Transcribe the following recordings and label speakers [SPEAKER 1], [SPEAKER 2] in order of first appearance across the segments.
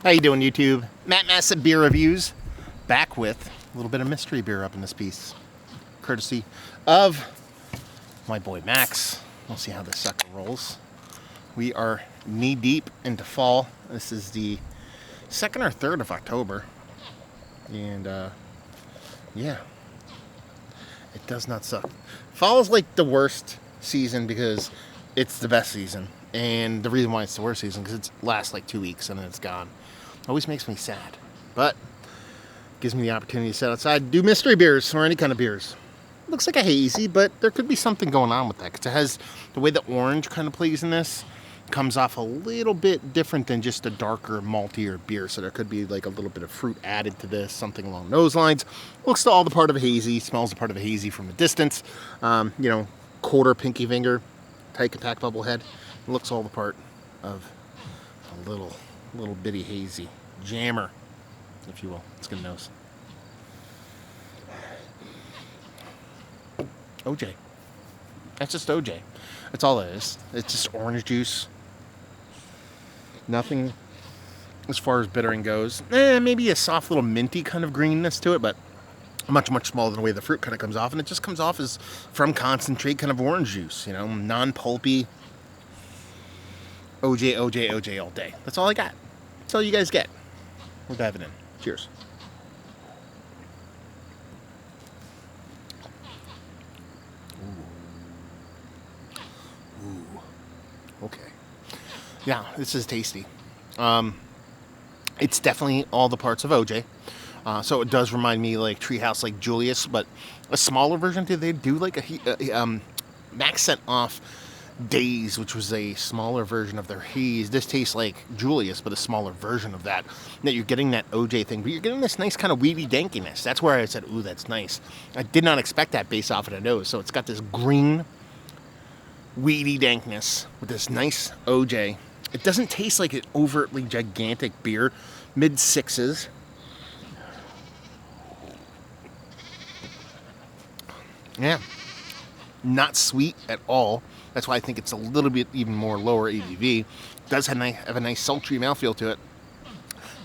[SPEAKER 1] How you doing, YouTube? Matt Massive Beer Reviews, back with a little bit of mystery beer up in this piece, courtesy of my boy Max. We'll see how this sucker rolls. We are knee deep into fall. This is the 2nd or 3rd of October, and yeah, it does not suck. Fall is like the worst season because it's the best season, and the reason why it's the worst season because it lasts like 2 weeks and then it's gone. Always makes me sad, but gives me the opportunity to sit outside and do mystery beers or any kind of beers. Looks like a hazy, but there could be something going on with that because it has the way the orange kind of plays in this comes off a little bit different than just a darker, maltier beer. So there could be like a little bit of fruit added to this, something along those lines. Looks to all the part of a hazy, smells the part of a hazy from a distance. Quarter pinky finger, tight compact bubble head. It looks all the part of a little bitty hazy jammer, if you will. It's good nose. OJ. That's just OJ. That's all it is. It's just orange juice. Nothing as far as bittering goes. Maybe a soft little minty kind of greenness to it, but much, much smaller than the way the fruit kind of comes off. And it just comes off as from concentrate kind of orange juice, non-pulpy. OJ all day. That's all I got. That's all you guys get. We're diving in. Cheers. Ooh. Okay. Yeah, this is tasty. It's definitely all the parts of OJ. So it does remind me like Treehouse, like Julius, but a smaller version. Did they do like a Max sent off Days, which was a smaller version of their haze. This tastes like Julius, but a smaller version of that. Now you're getting that OJ thing, but you're getting this nice kind of weedy dankiness. That's where I said, ooh, that's nice. I did not expect that based off of the nose. So it's got this green, weedy dankness with this nice OJ. It doesn't taste like an overtly gigantic beer. Mid-6s. Yeah. Not sweet at all. That's why I think it's a little bit even more lower ABV. It does have a nice sultry mouthfeel to it.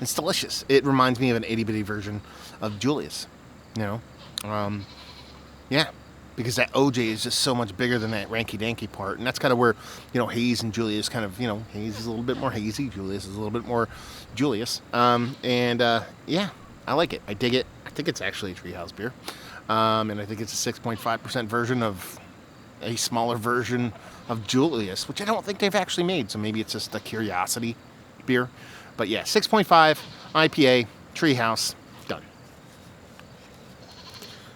[SPEAKER 1] It's delicious. It reminds me of an itty-bitty version of Julius. Yeah, because that OJ is just so much bigger than that ranky-danky part. And that's kind of where, Haze and Julius kind of, Haze is a little bit more hazy. Julius is a little bit more Julius. Yeah, I like it. I dig it. I think it's actually a Treehouse beer. And I think it's a 6.5% version of a smaller version of Julius, which I don't think they've actually made. So maybe it's just a curiosity beer. But yeah, 6.5 IPA, Treehouse, done.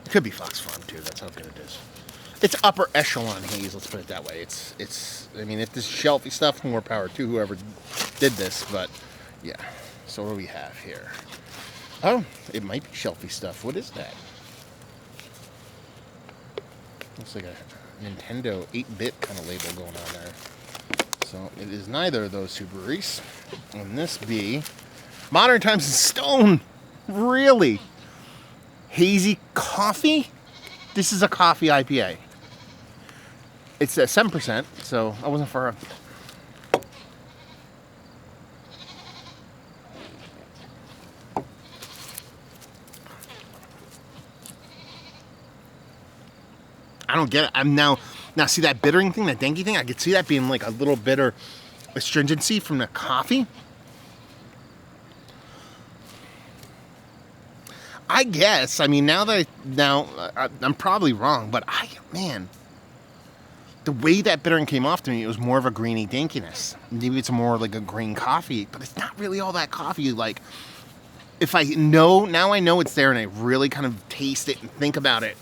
[SPEAKER 1] It could be Fox Farm too. That's how good it is. It's upper echelon haze. Let's put it that way. It's. I mean, if this is shelfy stuff, more power to whoever did this. But yeah. So what do we have here? Oh, it might be shelfy stuff. What is that? Looks like a Nintendo 8-bit kind of label going on there. So it is neither of those two breweries. And this be Modern Times and Stone. Really? Hazy coffee? This is a coffee IPA. It's at 7%, so I wasn't far off. I don't get it. I'm now see that bittering thing, that danky thing. I could see that being like a little bitter astringency from the coffee. I guess. I mean, I'm probably wrong, but the way that bittering came off to me, it was more of a greeny dankiness. Maybe it's more like a green coffee, but it's not really all that coffee. Like, if I know now, I know it's there, and I really kind of taste it and think about it.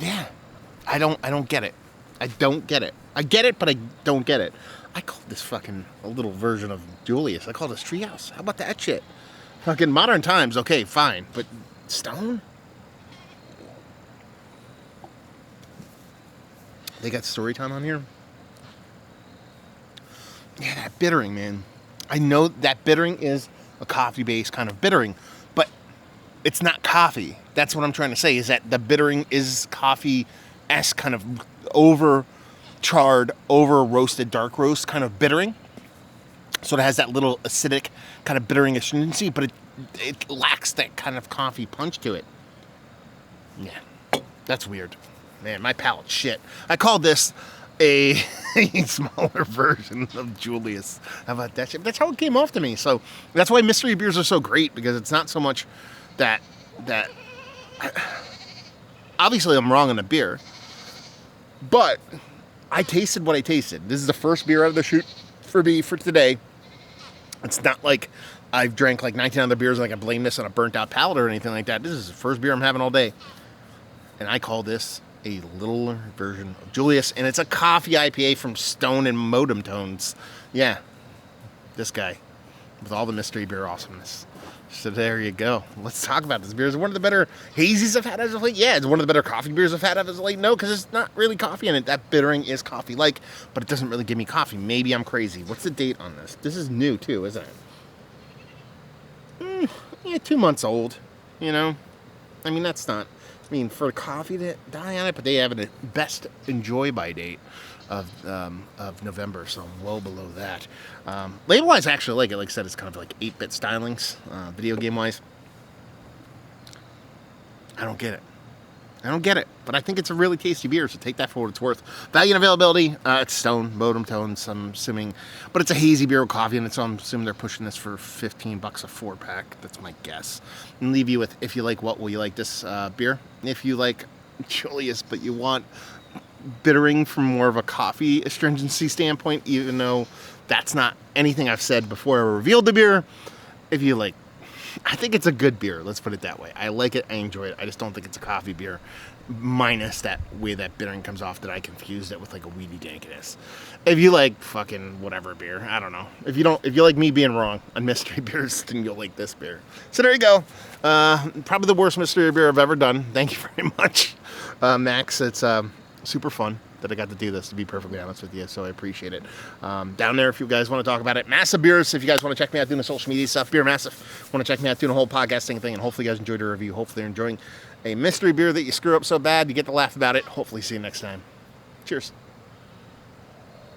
[SPEAKER 1] Yeah, I don't get it. I don't get it. I get it, but I don't get it. I called this fucking a little version of Julius. I called this Treehouse. How about that shit? Fucking Modern Times, okay, fine. But Stone? They got Storytime on here? Yeah, that bittering, man. I know that bittering is a coffee-based kind of bittering, but it's not coffee. That's what I'm trying to say, is that the bittering is coffee-esque kind of over charred, over roasted dark roast kind of bittering. So it has that little acidic kind of bittering astringency, but it lacks that kind of coffee punch to it. Yeah, that's weird. Man, my palate's shit. I called this a smaller version of Julius. How about that shit? That's how it came off to me. So that's why mystery beers are so great, because it's not so much that obviously I'm wrong on the beer, but I tasted what I tasted. This is the first beer out of the chute for me for today. It's not like I've drank like 19 other beers and I can blame this on a burnt out palate or anything like that. This is the first beer I'm having all day. And I call this a littler version of Julius. And it's a coffee IPA from Stone and Modem Tones. Yeah, this guy with all the mystery beer awesomeness. So there you go. Let's talk about this beer. Is it one of the better hazies I've had as of late? Yeah, it's one of the better coffee beers I've had as of late. No, because it's not really coffee in it. That bittering is coffee-like, but it doesn't really give me coffee. Maybe I'm crazy. What's the date on this? This is new, too, isn't it? Yeah, 2 months old, you know? I mean, that's not... I mean, for coffee to die on it, but they have a best enjoy by date of November, so I'm well below that. Label-wise, I actually like it. Like I said, it's kind of like 8-bit stylings, video game-wise. I don't get it. But I think it's a really tasty beer, so take that for what it's worth. Value and availability, it's Stone, Modem Tones, I'm assuming. But it's a hazy beer with coffee in it, so I'm assuming they're pushing this for $15 a 4-pack. That's my guess. And leave you with, if you like what, will you like this beer? If you like Julius, but you want bittering from more of a coffee astringency standpoint, even though that's not anything I've said before I revealed the beer. If you like, I think it's a good beer, let's put it that way. I like it, I enjoy it. I just don't think it's a coffee beer, minus that way that bittering comes off, that I confused it with like a weedy dankness. If you like fucking whatever beer, I don't know. If you like me being wrong on mystery beers, then you'll like this beer. So there you go. Probably the worst mystery beer I've ever done. Thank you very much, Max. It's super fun that I got to do this, to be perfectly honest with you, so I appreciate it. Down there, if you guys want to talk about it. Massive Beers, if you guys want to check me out doing the social media stuff. Beer Massive, want to check me out doing the whole podcasting thing, and hopefully you guys enjoyed the review. Hopefully you're enjoying a mystery beer that you screw up so bad you get to laugh about it. Hopefully see you next time. Cheers.